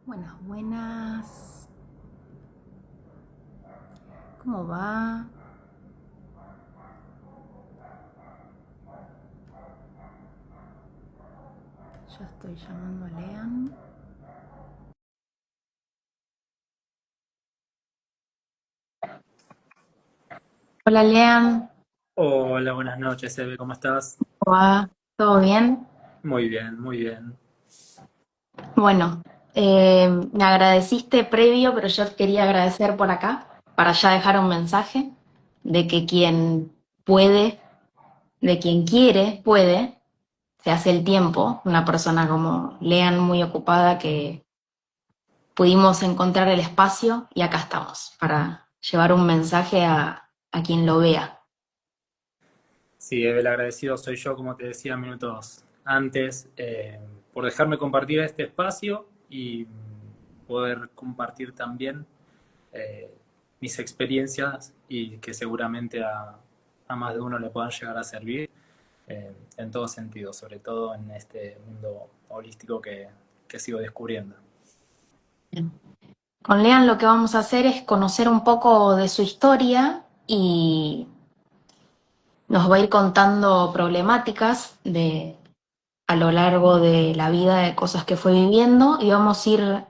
Buenas, buenas. ¿Cómo va? Ya estoy llamando a Lean. Hola, Lean. Hola, buenas noches, Eve, ¿cómo estás? ¿Cómo va? ¿Todo bien? Muy bien, muy bien. Bueno, me agradeciste previo, pero yo quería agradecer por acá para ya dejar un mensaje de que quien puede, de quien quiere, puede, se hace el tiempo. Una persona como Lean muy ocupada que pudimos encontrar el espacio y acá estamos para llevar un mensaje a quien lo vea. Sí, Eve, el agradecido soy yo, como te decía minutos antes, por dejarme compartir este espacio y poder compartir también eh, mis experiencias y que seguramente a más de uno le puedan llegar a servir en todo sentido, sobre todo en este mundo holístico que sigo descubriendo. Con Lean lo que vamos a hacer es conocer un poco de su historia y nos va a ir contando problemáticas a lo largo de la vida de cosas que fue viviendo y vamos a ir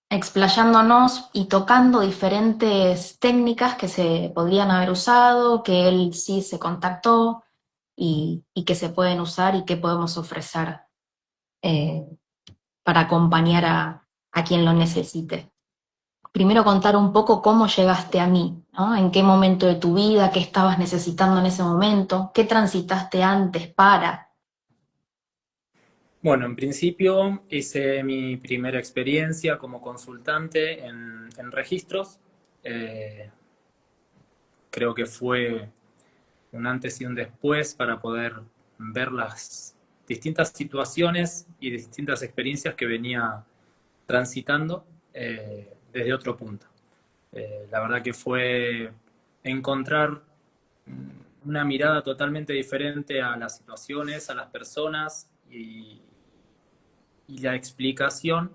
explayándonos y tocando diferentes técnicas que se podrían haber usado, que él sí se contactó y que se pueden usar y que podemos ofrecer eh, para acompañar a quien lo necesite. Primero contar un poco cómo llegaste a mí, ¿no? En qué momento de tu vida, qué estabas necesitando en ese momento, qué transitaste antes para. Bueno, en principio hice mi primera experiencia como consultante en registros. Eh, Creo que fue un antes y un después para poder ver las distintas situaciones y distintas experiencias que venía transitando desde otro punto. La verdad que fue encontrar una mirada totalmente diferente a las situaciones, a las personas y la explicación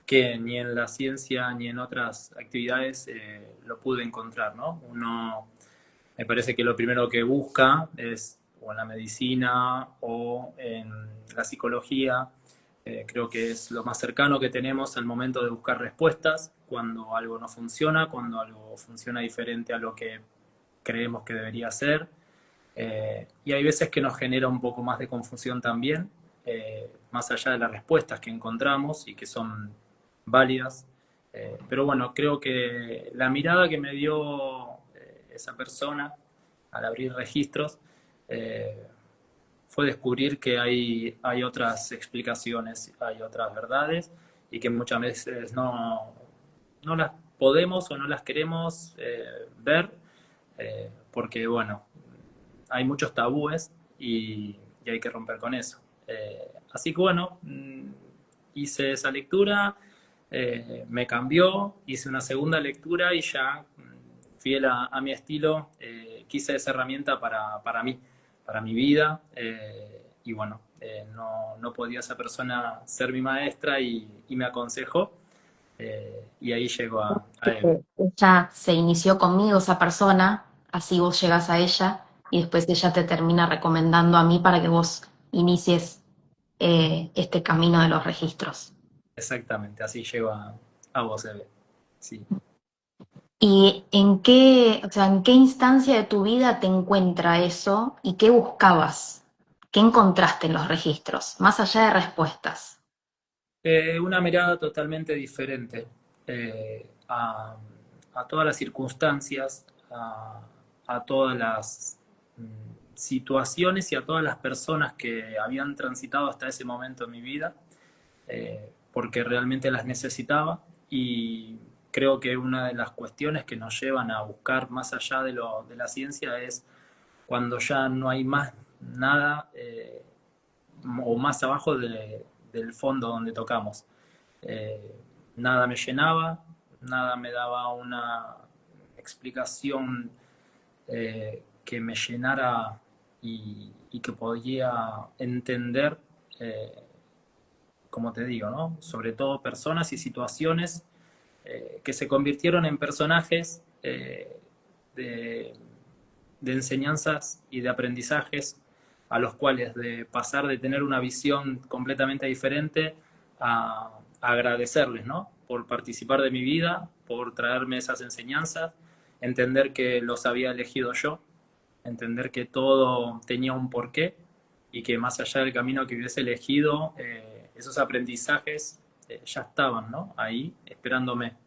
que ni en la ciencia ni en otras actividades lo pude encontrar, ¿no? Uno me parece que lo primero que busca es o en la medicina o en la psicología, creo que es lo más cercano que tenemos al momento de buscar respuestas, cuando algo no funciona, cuando algo funciona diferente a lo que creemos que debería ser. Y hay veces que nos genera un poco más de confusión también, más allá de las respuestas que encontramos y que son válidas. Pero bueno, creo que la mirada que me dio esa persona al abrir registros eh, fue descubrir que hay otras explicaciones, hay otras verdades y que muchas veces no las podemos o no las queremos ver porque, bueno, hay muchos tabúes y hay que romper con eso. Así que bueno, hice esa lectura, me cambió, hice una segunda lectura y ya, fiel a mi estilo, quise esa herramienta para mí, para mi vida. Y bueno, no podía esa persona ser mi maestra y me aconsejó. Y ahí llegó a Eve. Ella se inició conmigo, esa persona, así vos llegás a ella y después ella te termina recomendando a mí para que vos inicies este camino de los registros. Exactamente, así llegó a vos, Eve. Sí. ¿Y en qué, o sea, en qué instancia de tu vida te encuentra eso y qué buscabas? ¿Qué encontraste en los registros, más allá de respuestas? Una mirada totalmente diferente a todas las circunstancias, a todas las situaciones y a todas las personas que habían transitado hasta ese momento en mi vida, porque realmente las necesitaba y creo que una de las cuestiones que nos llevan a buscar más allá de la ciencia es cuando ya no hay más nada o más abajo del fondo donde tocamos. Eh, Nada me llenaba, nada me daba una explicación que me llenara y que podía entender eh, como te digo, ¿no? Sobre todo personas y situaciones que se convirtieron en personajes de, de enseñanzas y de aprendizajes a los cuales de pasar de tener una visión completamente diferente a agradecerles, ¿no? Por participar de mi vida, por traerme esas enseñanzas, entender que los había elegido yo, entender que todo tenía un porqué y que más allá del camino que hubiese elegido, esos aprendizajes ya estaban, ¿no? Ahí esperándome.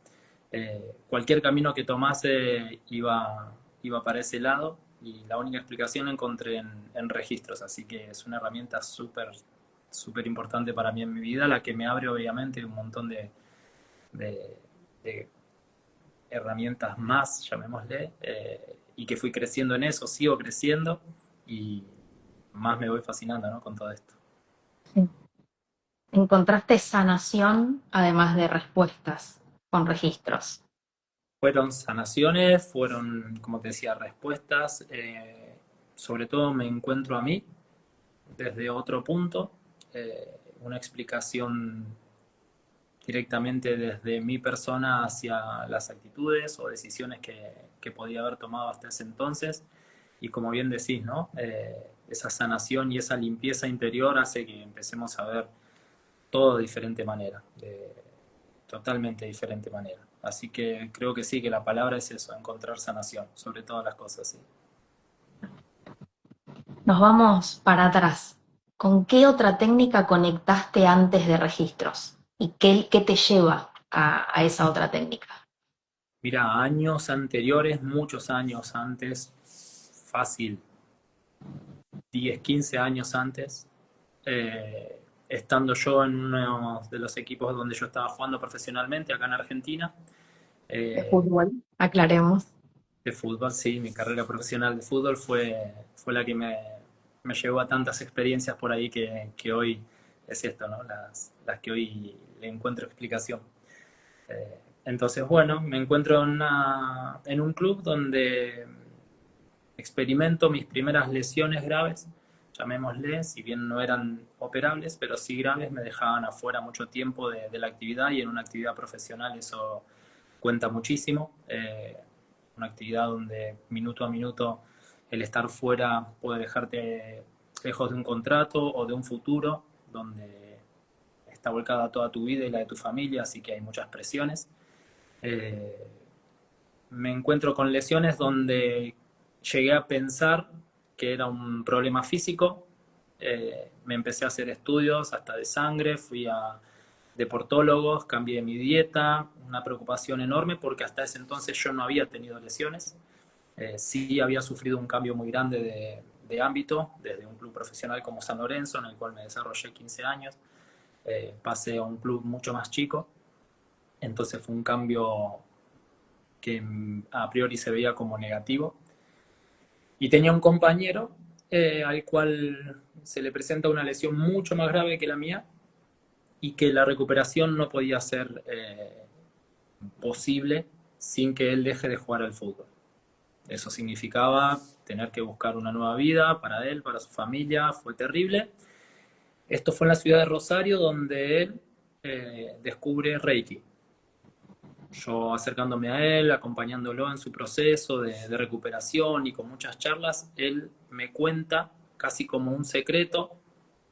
Cualquier camino que tomase iba para ese lado y la única explicación la encontré en registros, así que es una herramienta súper importante para mí en mi vida, la que me abre obviamente un montón de, de herramientas más, llamémosle, y que fui creciendo en eso, sigo creciendo y más me voy fascinando, ¿no? Con todo esto. Sí. Encontraste sanación además de respuestas con registros. Fueron sanaciones, fueron, como te decía, respuestas. Sobre todo me encuentro a mí desde otro punto, una explicación directamente desde mi persona hacia las actitudes o decisiones que podía haber tomado hasta ese entonces. Y como bien decís, ¿no? Esa sanación y esa limpieza interior hace que empecemos a ver todo de diferente manera, de totalmente diferente manera. Así que creo que sí, que la palabra es eso, encontrar sanación, sobre todas las cosas, sí. Nos vamos para atrás. ¿Con qué otra técnica conectaste antes de registros? ¿Y qué te lleva a esa otra técnica? Mira, años anteriores, muchos años antes, fácil, 10 15 años antes, estando yo en uno de los equipos donde yo estaba jugando profesionalmente, acá en Argentina, De eh, fútbol, aclaremos. de fútbol, sí, mi carrera profesional de fútbol fue la que me llevó a tantas experiencias por ahí que hoy es esto, ¿no? Las que hoy le encuentro explicación. Entonces, bueno, me encuentro en un club donde experimento mis primeras lesiones graves, llamémosle, si bien no eran operables, pero sí graves, me dejaban afuera mucho tiempo de la actividad y en una actividad profesional eso cuenta muchísimo. Una actividad donde minuto a minuto el estar fuera puede dejarte lejos de un contrato o de un futuro donde está volcada toda tu vida y la de tu familia, así que hay muchas presiones. Eh, Me encuentro con lesiones donde llegué a pensar que era un problema físico. Me empecé a hacer estudios hasta de sangre, fui a deportólogos, cambié mi dieta, una preocupación enorme porque hasta ese entonces yo no había tenido lesiones. Sí había sufrido un cambio muy grande de ámbito, desde un club profesional como San Lorenzo, en el cual me desarrollé 15 años, pasé a un club mucho más chico, entonces fue un cambio que a priori se veía como negativo. Y tenía un compañero al cual se le presenta una lesión mucho más grave que la mía y que la recuperación no podía ser posible sin que él deje de jugar al fútbol. Eso significaba tener que buscar una nueva vida para él, para su familia, fue terrible. Esto fue en la ciudad de Rosario, donde él descubre Reiki. Yo acercándome a él, acompañándolo en su proceso de recuperación y con muchas charlas, él me cuenta casi como un secreto,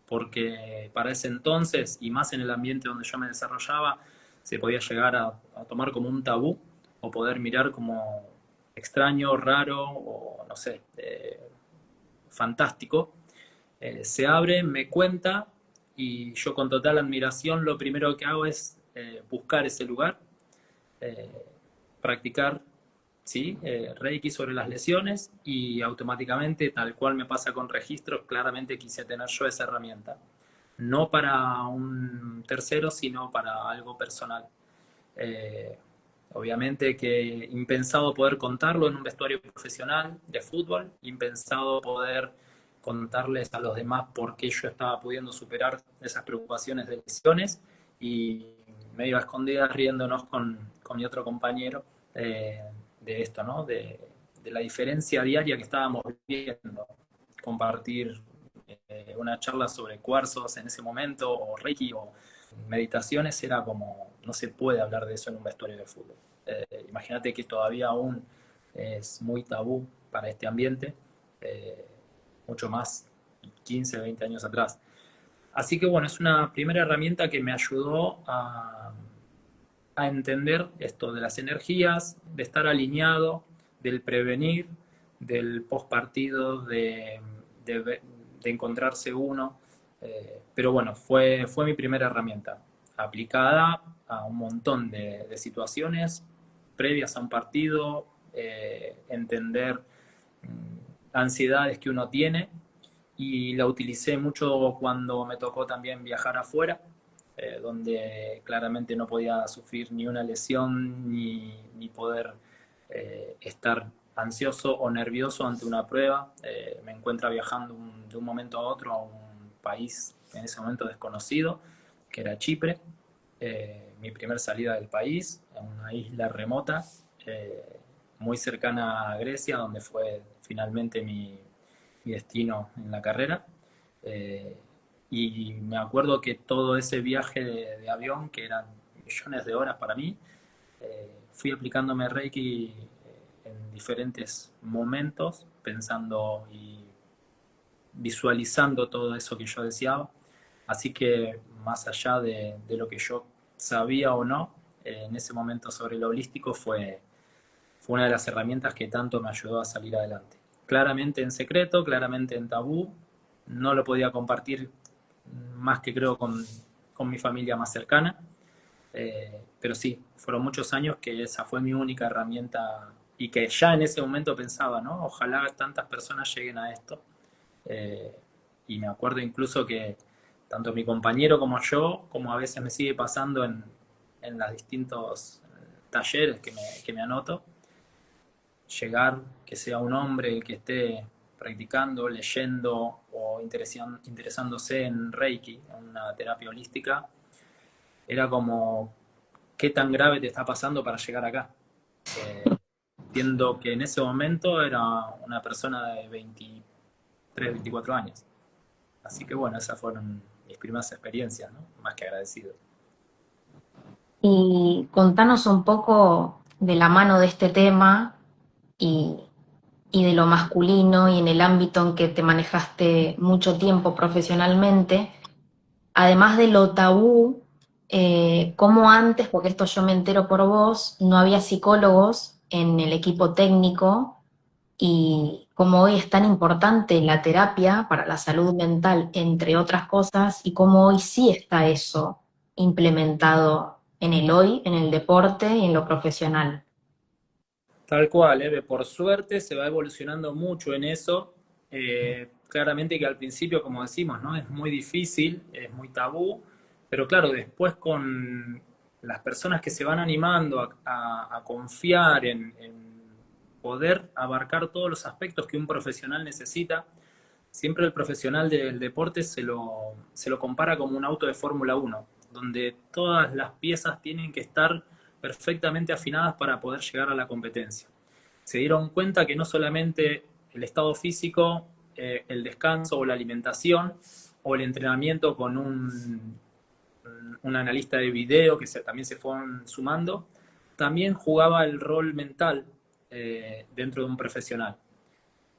porque para ese entonces, y más en el ambiente donde yo me desarrollaba, se podía llegar a tomar como un tabú o poder mirar como extraño, raro o no sé, fantástico. Se abre, me cuenta y yo con total admiración lo primero que hago es buscar ese lugar, eh, practicar, ¿sí? Reiki sobre las lesiones y automáticamente, tal cual me pasa con registros, claramente quise tener yo esa herramienta. No para un tercero, sino para algo personal. Eh, Obviamente que impensado poder contarlo en un vestuario profesional de fútbol, impensado poder contarles a los demás por qué yo estaba pudiendo superar esas preocupaciones de lesiones y medio a escondidas riéndonos con mi otro compañero de esto, ¿no? De la diferencia diaria que estábamos viviendo. Compartir una charla sobre cuarzos en ese momento, o Reiki, meditaciones era como, no se puede hablar de eso en un vestuario de fútbol. Imagínate que todavía aún es muy tabú para este ambiente, eh, mucho más 15, 20 años atrás. Así que bueno, es una primera herramienta que me ayudó a entender esto de las energías, de estar alineado, del prevenir, del post partido, de encontrarse uno. Pero bueno, fue mi primera herramienta, aplicada a un montón de situaciones previas a un partido, entender ansiedades que uno tiene, y la utilicé mucho cuando me tocó también viajar afuera, donde claramente no podía sufrir ni una lesión ni poder estar ansioso o nervioso ante una prueba. Me encuentra viajando de un momento a otro a un país en ese momento desconocido, que era Chipre, mi primer salida del país, a una isla remota, muy cercana a Grecia, donde fue finalmente mi destino en la carrera. Eh, y me acuerdo que todo ese viaje de avión, que eran millones de horas para mí, fui aplicándome Reiki en diferentes momentos, pensando y visualizando todo eso que yo deseaba. Así que más allá de lo que yo sabía o no, en ese momento sobre lo holístico fue una de las herramientas que tanto me ayudó a salir adelante. Claramente en secreto, claramente en tabú, no lo podía compartir más que creo con mi familia más cercana, pero sí, fueron muchos años que esa fue mi única herramienta y que ya en ese momento pensaba, ¿no? Ojalá tantas personas lleguen a esto. Eh, y me acuerdo incluso que tanto mi compañero como yo, como a veces me sigue pasando en los distintos talleres que me anoto, llegar, que sea un hombre el que esté practicando, leyendo o interesándose en Reiki, en una terapia holística, era como, ¿qué tan grave te está pasando para llegar acá? Entiendo que en ese momento era una persona de 23, 24 años. Así que bueno, esas fueron mis primeras experiencias, ¿no? Más que agradecido. Y contanos un poco de la mano de este tema y, y de lo masculino y en el ámbito en que te manejaste mucho tiempo profesionalmente, además de lo tabú, como antes, porque esto yo me entero por vos, no había psicólogos en el equipo técnico y como hoy es tan importante la terapia para la salud mental, entre otras cosas, y cómo hoy sí está eso implementado en el hoy, en el deporte y en lo profesional. Tal cual, Eve, por suerte se va evolucionando mucho en eso. Claramente que al principio, como decimos, ¿no? Es muy difícil, es muy tabú, pero claro, después con las personas que se van animando a confiar en poder abarcar todos los aspectos que un profesional necesita, siempre el profesional del deporte se lo compara como un auto de Fórmula 1, donde todas las piezas tienen que estar perfectamente afinadas para poder llegar a la competencia. Se dieron cuenta que no solamente el estado físico, el descanso o la alimentación o el entrenamiento con un analista de video también se fueron sumando, también jugaba el rol mental dentro de un profesional.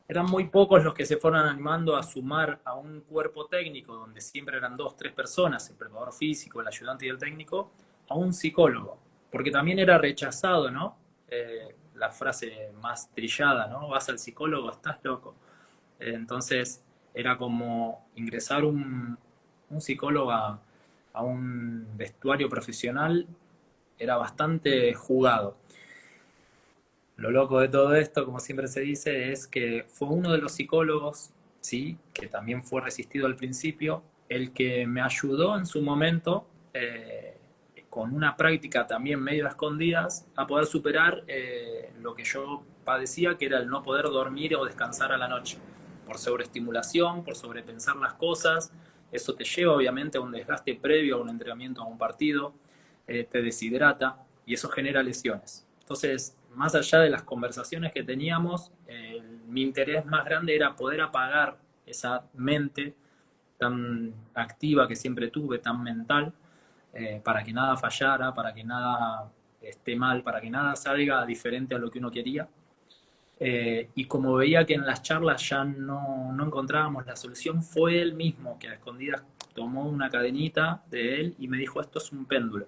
Eran muy pocos los que se fueron animando a sumar a un cuerpo técnico, donde siempre eran dos, tres personas, el preparador físico, el ayudante y el técnico, a un psicólogo, porque también era rechazado, ¿no? La frase más trillada, ¿no? Vas al psicólogo, estás loco. Entonces era como ingresar un psicólogo a un vestuario profesional, era bastante jugado. Lo loco de todo esto, como siempre se dice, es que fue uno de los psicólogos, sí, que también fue resistido al principio, el que me ayudó en su momento, con una práctica también medio a escondidas, a poder superar lo que yo padecía, que era el no poder dormir o descansar a la noche, por sobreestimulación, por sobrepensar las cosas. Eso te lleva obviamente a un desgaste previo a un entrenamiento, a un partido, te deshidrata y eso genera lesiones. Entonces, más allá de las conversaciones que teníamos, mi interés más grande era poder apagar esa mente tan activa que siempre tuve, tan mental, para que nada fallara, para que nada esté mal, para que nada salga diferente a lo que uno quería. Y como veía que en las charlas ya no encontrábamos la solución, fue él mismo que a escondidas tomó una cadenita de él y me dijo, esto es un péndulo.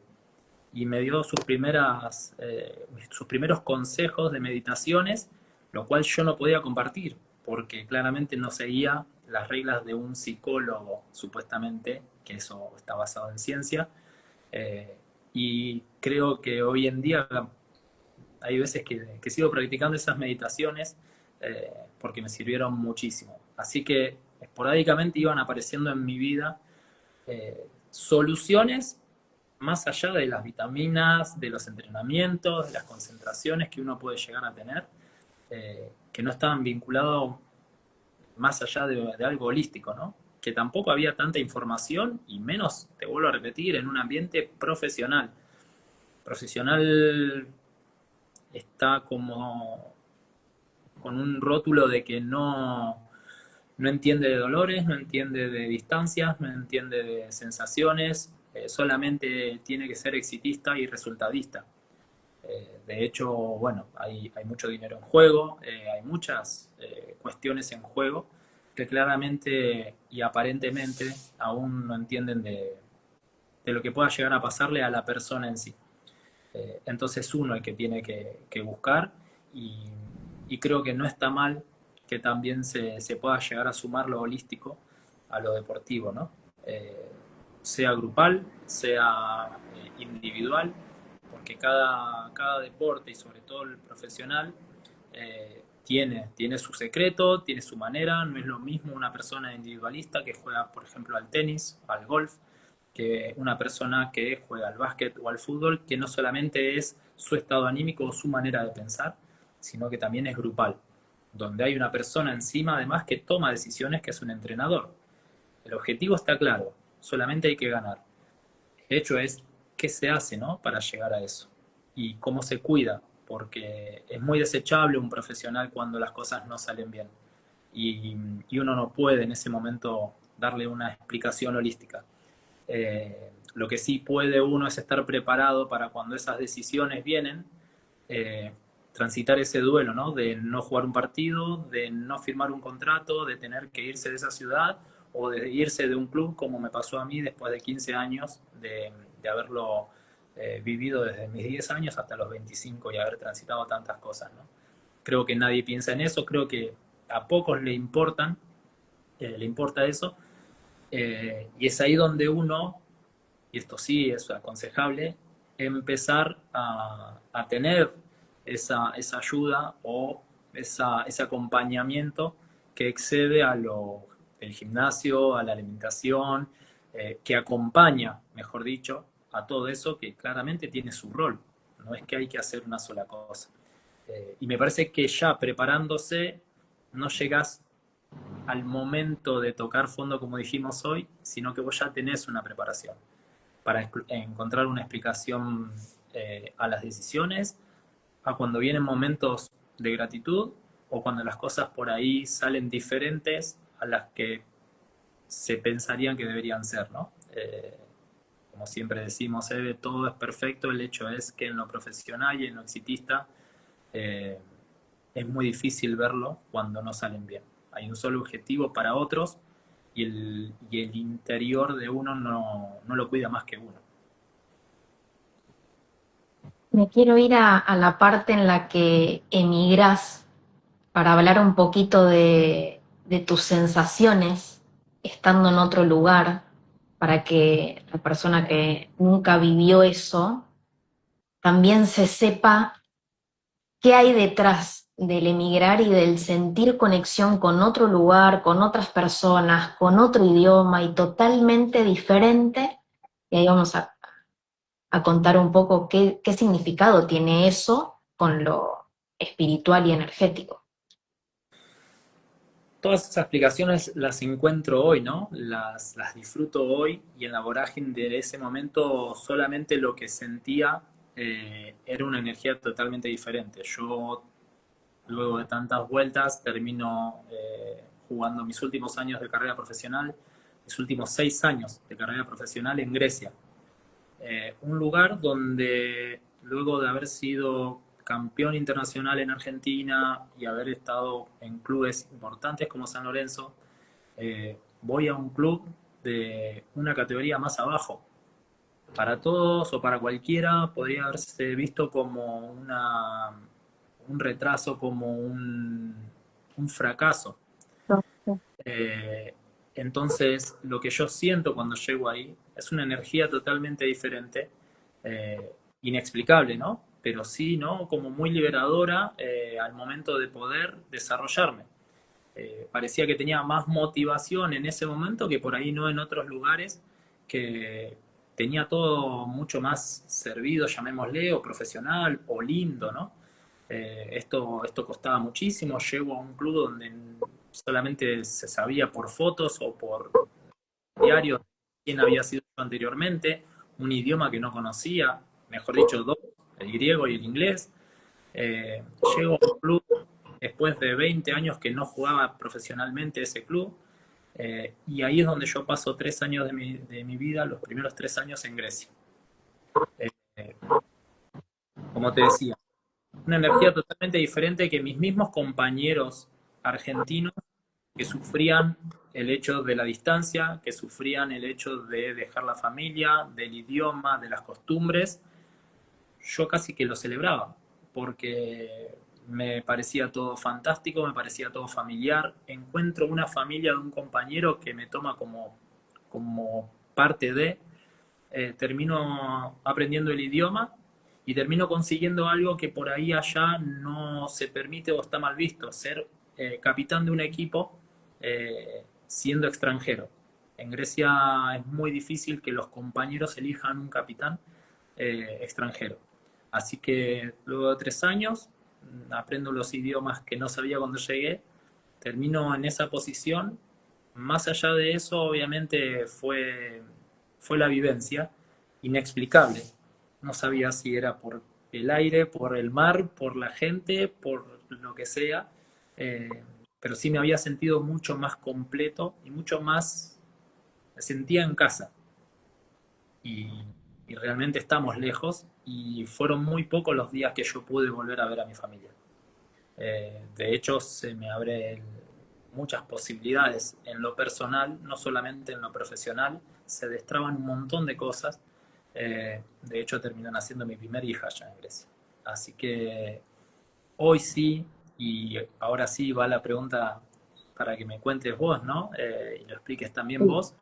Y me dio sus primeros consejos de meditaciones, lo cual yo no podía compartir, porque claramente no seguía las reglas de un psicólogo, supuestamente, que eso está basado en ciencia. Y creo que hoy en día hay veces que sigo practicando esas meditaciones porque me sirvieron muchísimo. Así que esporádicamente iban apareciendo en mi vida soluciones más allá de las vitaminas, de los entrenamientos, de las concentraciones que uno puede llegar a tener, que no estaban vinculados más allá de algo holístico, ¿no? Que tampoco había tanta información y menos, te vuelvo a repetir, en un ambiente profesional. Profesional está como con un rótulo de que no entiende de dolores, no entiende de distancias, no entiende de sensaciones, solamente tiene que ser exitista y resultadista. De hecho, bueno, hay mucho dinero en juego, hay muchas cuestiones en juego que claramente y aparentemente aún no entienden de lo que pueda llegar a pasarle a la persona en sí. Entonces uno el que tiene que buscar y, y, creo que no está mal que también se pueda llegar a sumar lo holístico a lo deportivo, ¿no? Sea grupal, sea individual, porque cada deporte y sobre todo el profesional tiene su secreto, tiene su manera, no es lo mismo una persona individualista que juega, por ejemplo, al tenis, al golf, que una persona que juega al básquet o al fútbol, que no solamente es su estado anímico o su manera de pensar, sino que también es grupal, donde hay una persona encima además que toma decisiones, que es un entrenador. El objetivo está claro, solamente hay que ganar. El hecho es qué se hace, ¿no?, para llegar a eso y cómo se cuida, porque es muy desechable un profesional cuando las cosas no salen bien y uno no puede en ese momento darle una explicación holística. Lo que sí puede uno es estar preparado para cuando esas decisiones vienen, transitar ese duelo, ¿no? De no jugar un partido, de no firmar un contrato, de tener que irse de esa ciudad o de irse de un club, como me pasó a mí después de 15 años de haberlo vivido desde mis 10 años hasta los 25 y haber transitado tantas cosas, ¿no? Creo que nadie piensa en eso, creo que a pocos le importa eso, y es ahí donde uno, y esto sí es aconsejable, empezar a tener esa ayuda o ese acompañamiento que excede a lo del gimnasio, a la alimentación, que acompaña, mejor dicho, a todo eso que claramente tiene su rol. No es que hay que hacer una sola cosa. Y me parece que ya preparándose no llegas al momento de tocar fondo como dijimos hoy, sino que vos ya tenés una preparación para encontrar una explicación a las decisiones, a cuando vienen momentos de gratitud o cuando las cosas por ahí salen diferentes a las que se pensarían que deberían ser, ¿no? Como siempre decimos, Eve, todo es perfecto, el hecho es que en lo profesional y en lo exitista eh, es muy difícil verlo cuando no salen bien. Hay un solo objetivo para otros y el interior de uno no lo cuida más que uno. Me quiero ir a la parte en la que emigrás para hablar un poquito de tus sensaciones estando en otro lugar, para que la persona que nunca vivió eso también se sepa qué hay detrás del emigrar y del sentir conexión con otro lugar, con otras personas, con otro idioma y totalmente diferente. Y ahí vamos a contar un poco qué significado tiene eso con lo espiritual y energético. Todas esas explicaciones las encuentro hoy, ¿no? Las disfruto hoy y en la vorágine de ese momento solamente lo que sentía era una energía totalmente diferente. Yo, luego de tantas vueltas, termino jugando mis últimos años de carrera profesional, mis últimos 6 años de carrera profesional en Grecia. Un lugar donde luego de haber sido campeón internacional en Argentina y haber estado en clubes importantes como San Lorenzo, voy a un club de una categoría más abajo. Para todos o para cualquiera podría haberse visto como un retraso, como un fracaso. Eh, entonces, lo que yo siento cuando llego ahí es una energía totalmente diferente, inexplicable, ¿no? Pero sí, ¿no? Como muy liberadora al momento de poder desarrollarme. Parecía que tenía más motivación en ese momento que por ahí no en otros lugares, que tenía todo mucho más servido, llamémosle, o profesional, o lindo, ¿no? Esto costaba muchísimo. Llego a un club donde solamente se sabía por fotos o por diarios quién había sido anteriormente, un idioma que no conocía, mejor dicho, dos, el griego y el inglés. Eh, Llego a un club después de 20 años que no jugaba profesionalmente ese club, y ahí es donde yo paso 3 años de mi vida, los primeros 3 años en Grecia. Eh, Como te decía, una energía totalmente diferente que mis mismos compañeros argentinos que sufrían el hecho de la distancia, que sufrían el hecho de dejar la familia, del idioma, de las costumbres, yo casi que lo celebraba, porque me parecía todo fantástico, me parecía todo familiar. Encuentro una familia de un compañero que me toma como parte de, termino aprendiendo el idioma y termino consiguiendo algo que por ahí allá no se permite o está mal visto, ser capitán de un equipo siendo extranjero. En Grecia es muy difícil que los compañeros elijan un capitán extranjero. Así que luego de 3 años aprendo los idiomas que no sabía cuando llegué, termino en esa posición. Más allá de eso, obviamente fue la vivencia inexplicable. No sabía si era por el aire, por el mar, por la gente, por lo que sea, eh, pero sí me había sentido mucho más completo y mucho más, me sentía en casa. Y, y realmente estamos lejos y fueron muy pocos los días que yo pude volver a ver a mi familia. De hecho, se me abren muchas posibilidades en lo personal, no solamente en lo profesional, se destraban un montón de cosas. De hecho, terminan haciendo mi primera hija ya en Grecia. Así que hoy sí, y ahora sí va la pregunta para que me cuentes vos, ¿no? Y lo expliques también Sí. vos.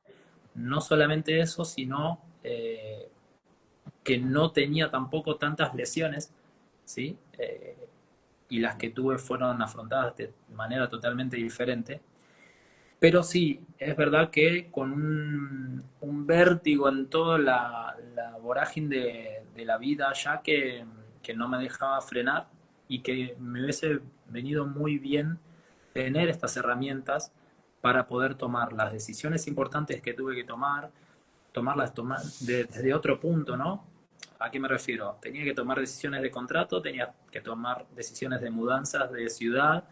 No solamente eso, sino que no tenía tampoco tantas lesiones, ¿sí? Y las que tuve fueron afrontadas de manera totalmente diferente. Pero sí, es verdad que con un vértigo en toda la vorágine de la vida ya que no me dejaba frenar y que me hubiese venido muy bien tener estas herramientas para poder tomar las decisiones importantes que tuve que tomar desde otro punto, ¿no? ¿A qué me refiero? Tenía que tomar decisiones de contrato, tenía que tomar decisiones de mudanzas de ciudad,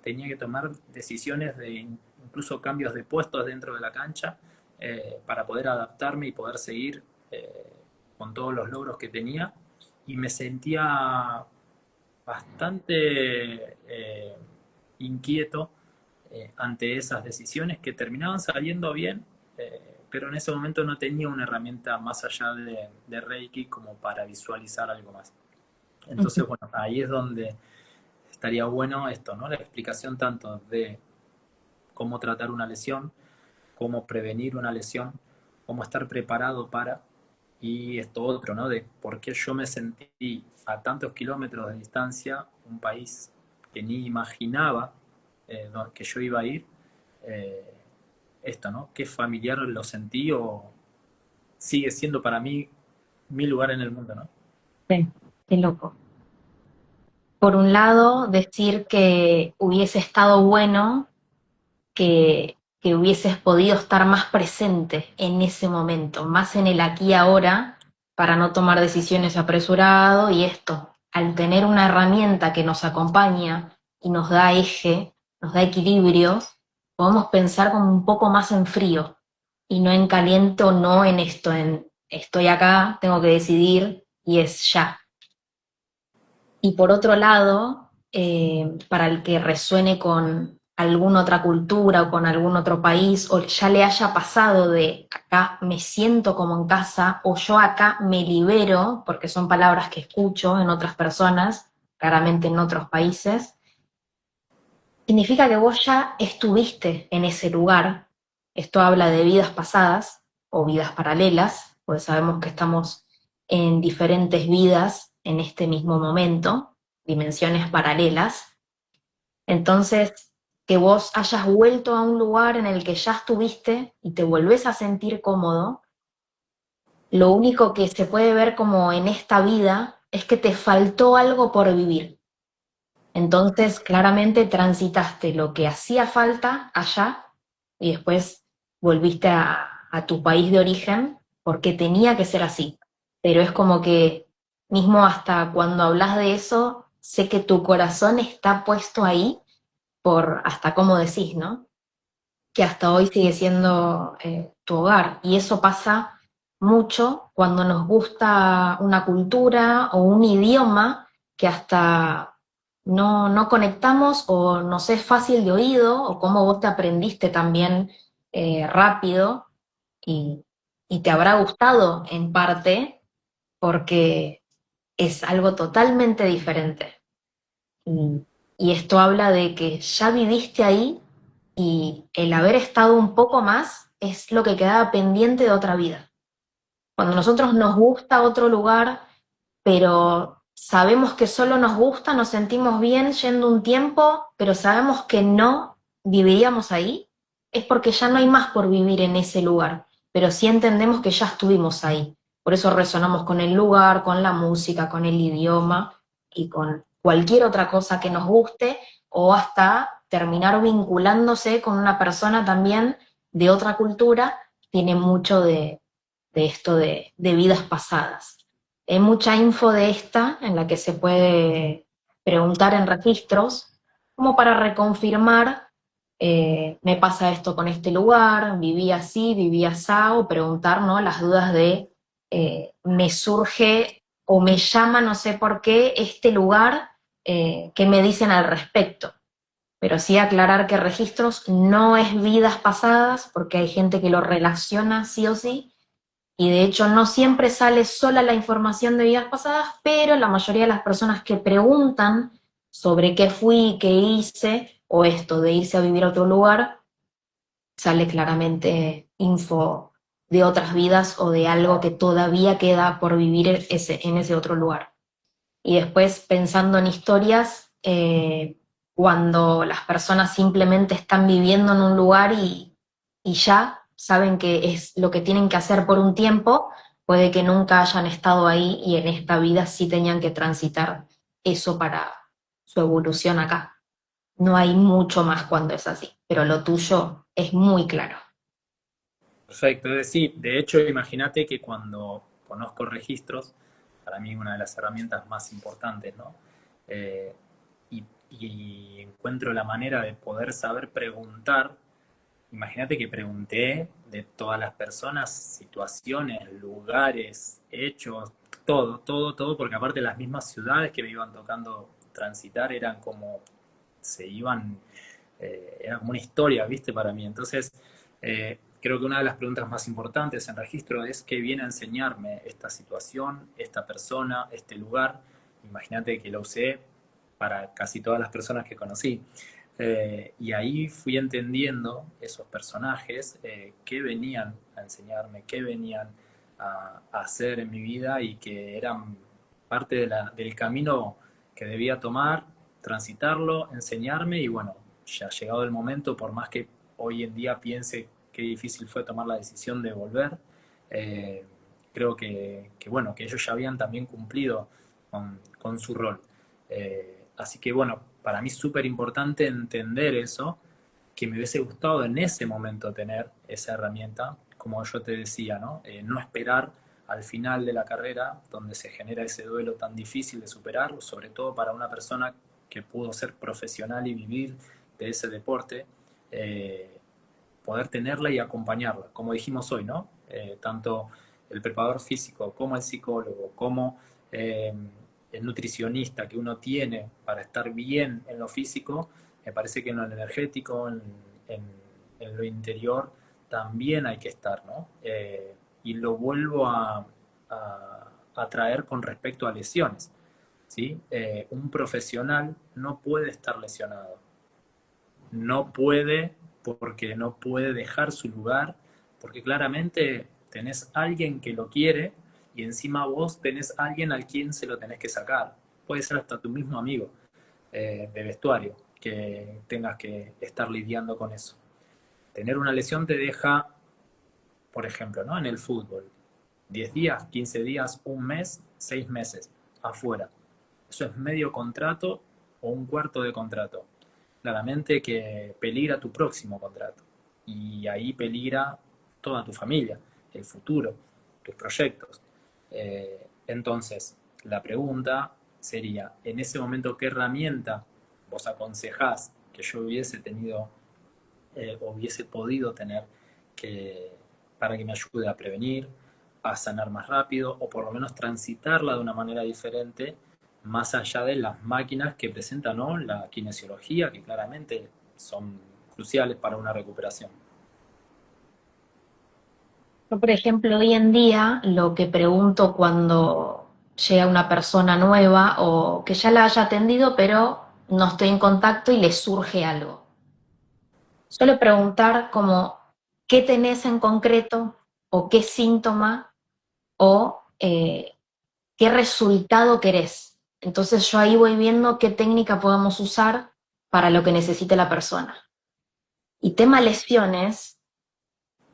tenía que tomar decisiones de incluso cambios de puestos dentro de la cancha, para poder adaptarme y poder seguir con todos los logros que tenía. Y me sentía bastante inquieto ante esas decisiones que terminaban saliendo bien, pero en ese momento no tenía una herramienta más allá de Reiki como para visualizar algo más. Entonces, bueno, ahí es donde estaría bueno esto, ¿no? La explicación tanto de cómo tratar una lesión, cómo prevenir una lesión, cómo estar preparado para, y esto otro, ¿no? De por qué yo me sentí a tantos kilómetros de distancia, un país que ni imaginaba que yo iba a ir, eh, esto, ¿no? Qué familiar lo sentí o sigue siendo para mí mi lugar en el mundo, ¿no? Sí, qué loco. Por un lado, decir que hubiese estado bueno que hubieses podido estar más presente en ese momento, más en el aquí y ahora, para no tomar decisiones apresurado y esto, al tener una herramienta que nos acompaña y nos da eje, nos da equilibrio, podemos pensar como un poco más en frío y no en caliente o no en esto, estoy acá, tengo que decidir y es ya. Y por otro lado, para el que resuene con alguna otra cultura o con algún otro país, o ya le haya pasado de acá me siento como en casa, o yo acá me libero, porque son palabras que escucho en otras personas, claramente en otros países, significa que vos ya estuviste en ese lugar. Esto habla de vidas pasadas o vidas paralelas, pues sabemos que estamos en diferentes vidas en este mismo momento, dimensiones paralelas. Entonces, que vos hayas vuelto a un lugar en el que ya estuviste y te volvés a sentir cómodo, lo único que se puede ver como en esta vida es que te faltó algo por vivir. Entonces, claramente transitaste lo que hacía falta allá y después volviste a tu país de origen porque tenía que ser así. Pero es como que mismo hasta cuando hablas de eso, sé que tu corazón está puesto ahí por hasta cómo decís, ¿no? Que hasta hoy sigue siendo tu hogar. Y eso pasa mucho cuando nos gusta una cultura o un idioma que hasta no conectamos o nos es fácil de oído o cómo vos te aprendiste también rápido y, y te habrá gustado en parte porque es algo totalmente diferente. Y, y esto habla de que ya viviste ahí y el haber estado un poco más es lo que quedaba pendiente de otra vida. Cuando nosotros nos gusta otro lugar, pero sabemos que solo nos gusta, nos sentimos bien yendo un tiempo, pero sabemos que no viviríamos ahí, es porque ya no hay más por vivir en ese lugar, pero sí entendemos que ya estuvimos ahí. Por eso resonamos con el lugar, con la música, con el idioma y con cualquier otra cosa que nos guste o hasta terminar vinculándose con una persona también de otra cultura, tiene mucho de esto de vidas pasadas. Hay mucha info de esta en la que se puede preguntar en registros, como para reconfirmar, me pasa esto con este lugar, viví así, viví asá, o preguntar, ¿no? Las dudas de, me surge o me llama, no sé por qué, este lugar, ¿qué me dicen al respecto? Pero sí aclarar que registros no es vidas pasadas, porque hay gente que lo relaciona sí o sí, y de hecho no siempre sale sola la información de vidas pasadas, pero la mayoría de las personas que preguntan sobre qué fui, qué hice, o esto de irse a vivir a otro lugar, sale claramente info de otras vidas o de algo que todavía queda por vivir en ese otro lugar. Y después pensando en historias, cuando las personas simplemente están viviendo en un lugar y ya saben que es lo que tienen que hacer por un tiempo, puede que nunca hayan estado ahí y en esta vida sí tenían que transitar eso para su evolución acá. No hay mucho más cuando es así, pero lo tuyo es muy claro. Perfecto, es decir, de hecho, imagínate que cuando conozco registros, para mí una de las herramientas más importantes, ¿no? Eh, y encuentro la manera de poder saber preguntar. Imagínate que pregunté de todas las personas, situaciones, lugares, hechos, todo, todo, todo, porque aparte las mismas ciudades que me iban tocando transitar eran como, se iban, era como una historia, ¿viste? Para mí. Entonces, creo que una de las preguntas más importantes en registro es qué viene a enseñarme esta situación, esta persona, este lugar. Imagínate que lo usé para casi todas las personas que conocí. Y ahí fui entendiendo esos personajes, qué venían a enseñarme, qué venían a hacer en mi vida y que eran parte del camino que debía tomar, transitarlo, enseñarme y bueno, ya llegado el momento, por más que hoy en día piense qué difícil fue tomar la decisión de volver, eh, creo bueno, que ellos ya habían también cumplido con su rol. Así que bueno, para mí es súper importante entender eso, que me hubiese gustado en ese momento tener esa herramienta, como yo te decía, ¿no? No esperar al final de la carrera, donde se genera ese duelo tan difícil de superar, sobre todo para una persona que pudo ser profesional y vivir de ese deporte, poder tenerla y acompañarla, como dijimos hoy, ¿no? Tanto el preparador físico, como el psicólogo, como eh, el nutricionista que uno tiene para estar bien en lo físico, me parece que en lo energético, en lo interior, también hay que estar, ¿no? Y lo vuelvo a traer con respecto a lesiones, ¿sí? Un profesional no puede estar lesionado, no puede porque no puede dejar su lugar, porque claramente tenés alguien que lo quiere y encima vos tenés alguien al quien se lo tenés que sacar. Puede ser hasta tu mismo amigo de vestuario que tengas que estar lidiando con eso. Tener una lesión te deja, por ejemplo, ¿no? En el fútbol, 10 días, 15 días, un mes, 6 meses afuera. Eso es medio contrato o un cuarto de contrato. Claramente que peligra tu próximo contrato. Y ahí peligra toda tu familia, el futuro, tus proyectos. Entonces, la pregunta sería, en ese momento, ¿qué herramienta vos aconsejás que yo hubiese tenido o hubiese podido tener que, para que me ayude a prevenir, a sanar más rápido o por lo menos transitarla de una manera diferente, más allá de las máquinas que presentan, ¿no? La kinesiología, que claramente son cruciales para una recuperación? Yo, por ejemplo, hoy en día lo que pregunto cuando llega una persona nueva o que ya la haya atendido, pero no estoy en contacto y le surge algo. Suelo preguntar como, ¿qué tenés en concreto? ¿O qué síntoma? ¿O qué resultado querés? Entonces yo ahí voy viendo qué técnica podemos usar para lo que necesite la persona. Y tema lesiones,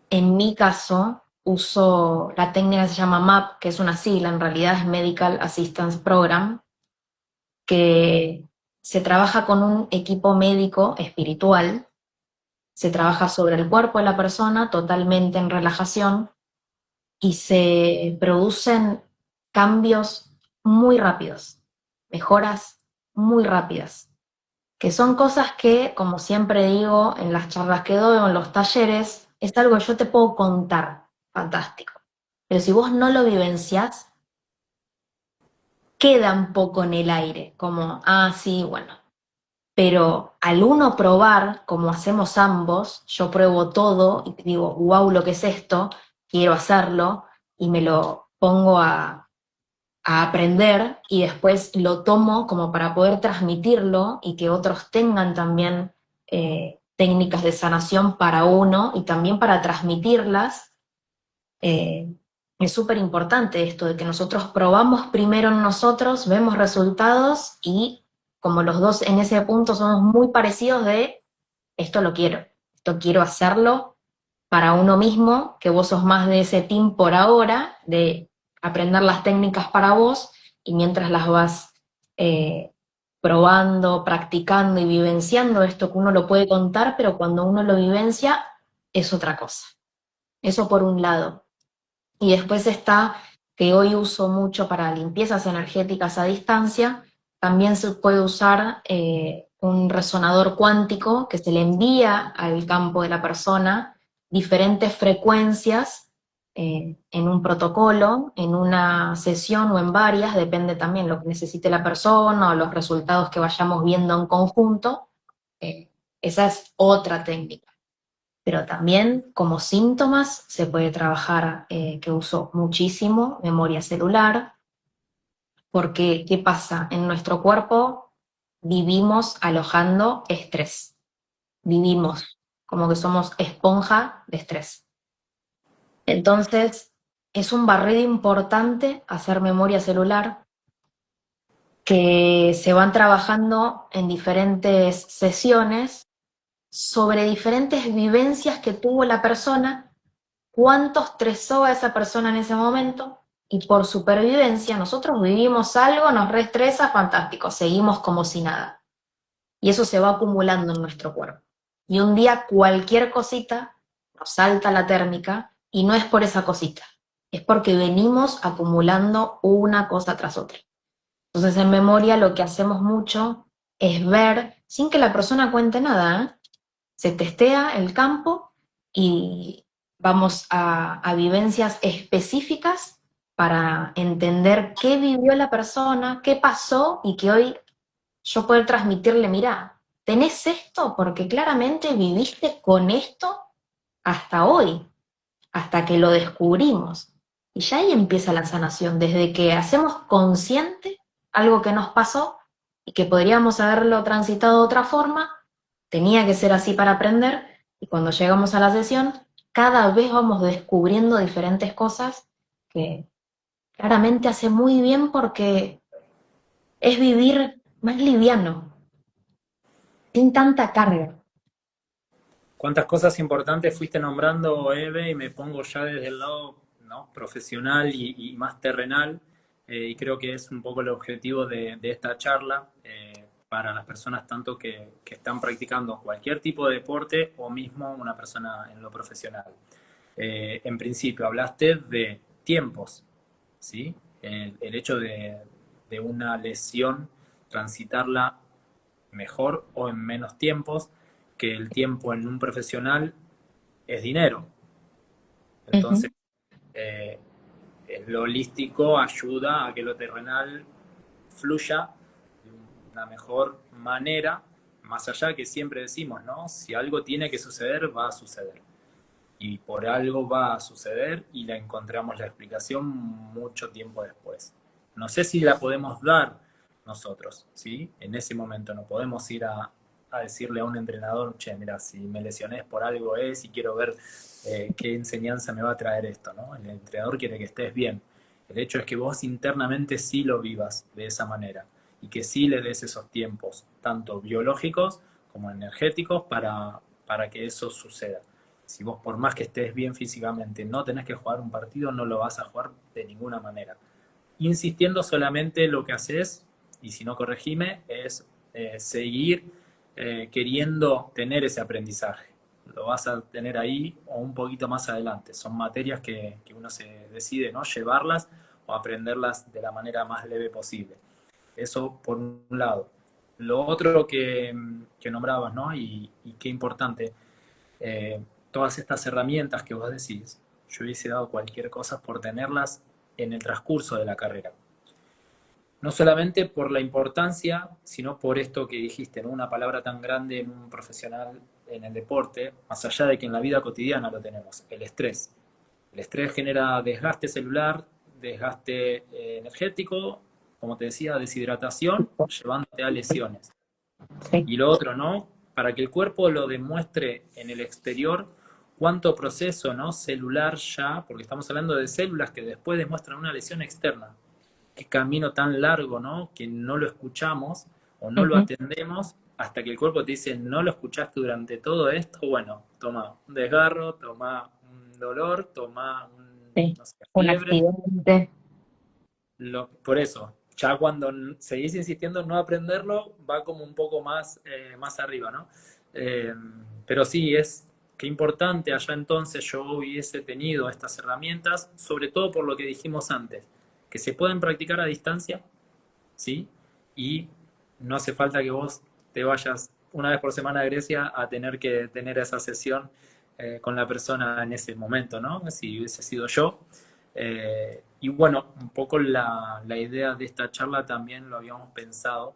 en mi caso, uso la técnica que se llama MAP, que es una sigla, en realidad es Medical Assistance Program, que se trabaja con un equipo médico espiritual, se trabaja sobre el cuerpo de la persona totalmente en relajación y se producen cambios muy rápidos, mejoras muy rápidas, que son cosas que, como siempre digo en las charlas que doy o en los talleres, es algo que yo te puedo contar, fantástico. Pero si vos no lo vivencias, queda un poco en el aire, como, ah, sí, bueno. Pero al uno probar, como hacemos ambos, yo pruebo todo y digo, wow, lo que es esto, quiero hacerlo, y me lo pongo a aprender y después lo tomo como para poder transmitirlo y que otros tengan también técnicas de sanación para uno y también para transmitirlas. eh, es súper importante esto de que nosotros probamos primero en nosotros, vemos resultados y como los dos en ese punto somos muy parecidos de esto quiero hacerlo para uno mismo, que vos sos más de ese team por ahora, de aprender las técnicas para vos y mientras las vas eh, probando, practicando y vivenciando esto que uno lo puede contar, pero cuando uno lo vivencia es otra cosa. Eso por un lado. Y después está que hoy uso mucho para limpiezas energéticas a distancia, también se puede usar un resonador cuántico que se le envía al campo de la persona diferentes frecuencias en un protocolo, en una sesión o en varias, depende también lo que necesite la persona o los resultados que vayamos viendo en conjunto. Eh, esa es otra técnica. Pero también como síntomas se puede trabajar, que uso muchísimo, memoria celular, porque ¿qué pasa? En nuestro cuerpo vivimos alojando estrés, vivimos como que somos esponja de estrés. Entonces, es un barrido importante hacer memoria celular que se van trabajando en diferentes sesiones sobre diferentes vivencias que tuvo la persona, cuánto estresó a esa persona en ese momento, y por supervivencia nosotros vivimos algo, nos reestresa, fantástico, seguimos como si nada. Y eso se va acumulando en nuestro cuerpo. Y un día cualquier cosita nos salta la térmica y no es por esa cosita, es porque venimos acumulando una cosa tras otra. Entonces en memoria lo que hacemos mucho es ver, sin que la persona cuente nada, ¿eh? Se testea el campo y vamos a vivencias específicas para entender qué vivió la persona, qué pasó y que hoy yo poder transmitirle, mira, tenés esto porque claramente viviste con esto hasta hoy, hasta que lo descubrimos. Y ya ahí empieza la sanación, desde que hacemos consciente algo que nos pasó y que podríamos haberlo transitado de otra forma, tenía que ser así para aprender, y cuando llegamos a la sesión, cada vez vamos descubriendo diferentes cosas que claramente hace muy bien porque es vivir más liviano, sin tanta carga. Cuántas cosas importantes fuiste nombrando, Eve, y me pongo ya desde el lado, ¿no?, profesional y más terrenal, y creo que es un poco el objetivo de esta charla para las personas tanto que están practicando cualquier tipo de deporte o mismo una persona en lo profesional. En principio, hablaste de tiempos, ¿sí? El hecho de una lesión, transitarla mejor o en menos tiempos, que el tiempo en un profesional es dinero. Entonces, Ujú. eh, lo holístico ayuda a que lo terrenal fluya de una mejor manera, más allá que siempre decimos, ¿no? Si algo tiene que suceder, va a suceder. Y por algo va a suceder y la encontramos la explicación mucho tiempo después. No sé si la podemos dar nosotros, ¿sí? En ese momento no podemos ir a decirle a un entrenador, che, mira, si me lesioné por algo es y quiero ver qué enseñanza me va a traer esto, ¿no? El entrenador quiere que estés bien. El hecho es que vos internamente sí lo vivas de esa manera y que sí le des esos tiempos, tanto biológicos como energéticos, para que eso suceda. Si vos por más que estés bien físicamente no tenés que jugar un partido, no lo vas a jugar de ninguna manera. Insistiendo solamente lo que haces, y si no corregime, es seguir queriendo tener ese aprendizaje. Lo vas a tener ahí o un poquito más adelante. Son materias que uno se decide, ¿no?, llevarlas o aprenderlas de la manera más leve posible. Eso por un lado. Lo otro que nombrabas, ¿no? Y qué importante, eh, todas estas herramientas que vos decís, yo hubiese dado cualquier cosa por tenerlas en el transcurso de la carrera. No solamente por la importancia, sino por esto que dijiste, ¿no? Una palabra tan grande en un profesional en el deporte, más allá de que en la vida cotidiana lo tenemos, el estrés. El estrés genera desgaste celular, desgaste energético, como te decía, deshidratación, llevándote a lesiones. Sí. Y lo otro, ¿no? Para que el cuerpo lo demuestre en el exterior, cuánto proceso, ¿no?, celular ya, porque estamos hablando de células que después demuestran una lesión externa. Qué camino tan largo, ¿no?, que no lo escuchamos o no lo Ujú. atendemos hasta que el cuerpo te dice, no lo escuchaste durante todo esto, bueno, toma un desgarro, toma un dolor, toma un, Sí, no sé, un fiebre, accidente. por eso, ya cuando seguís insistiendo en no aprenderlo, va como un poco más, más arriba, ¿no? Eh, pero sí, es que importante allá entonces yo hubiese tenido estas herramientas, sobre todo por lo que dijimos antes, que se pueden practicar a distancia, ¿sí? Y no hace falta que vos te vayas una vez por semana a Grecia a tener que tener esa sesión con la persona en ese momento, ¿no? Si hubiese sido yo. Y bueno, un poco la idea de esta charla también lo habíamos pensado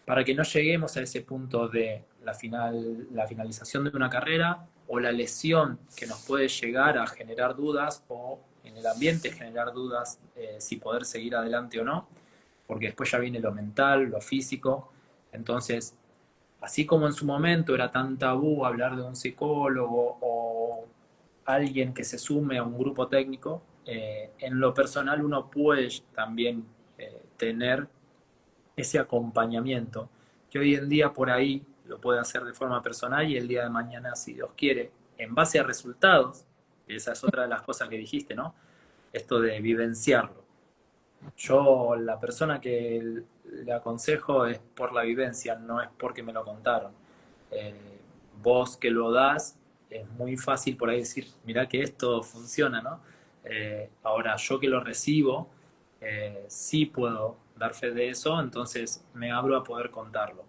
para que no lleguemos a ese punto de la finalización de una carrera o la lesión que nos puede llegar a generar dudas o en el ambiente generar dudas si poder seguir adelante o no, porque después ya viene lo mental, lo físico. Entonces, así como en su momento era tan tabú hablar de un psicólogo o alguien que se sume a un grupo técnico, en lo personal uno puede también tener ese acompañamiento, que hoy en día por ahí lo puede hacer de forma personal y el día de mañana, si Dios quiere, en base a resultados, esa es otra de las cosas que dijiste, ¿no? Esto de vivenciarlo. Yo, la persona que le aconsejo es por la vivencia, no es porque me lo contaron. Eh, Vos que lo das, es muy fácil por ahí decir, mirá que esto funciona, ¿no? Ahora, yo que lo recibo, sí puedo dar fe de eso, entonces me abro a poder contarlo.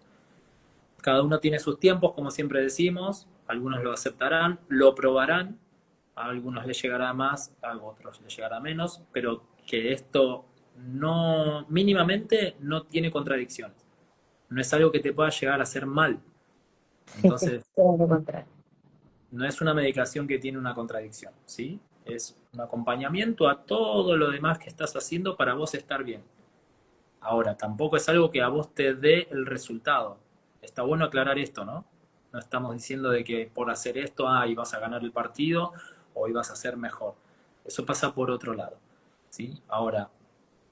Cada uno tiene sus tiempos, como siempre decimos, algunos lo aceptarán, lo probarán, a algunos les llegará más, a otros les llegará menos, pero que esto no, mínimamente no tiene contradicciones. No es algo que te pueda llegar a hacer mal. Entonces, Todo lo contrario. no es una medicación que tiene una contradicción, ¿sí? Es un acompañamiento a todo lo demás que estás haciendo para vos estar bien. Ahora, tampoco es algo que a vos te dé el resultado. Está bueno aclarar esto, ¿no? No estamos diciendo de que por hacer esto, ibas a ganar el partido o ibas a ser mejor. Eso pasa por otro lado, ¿sí? Ahora,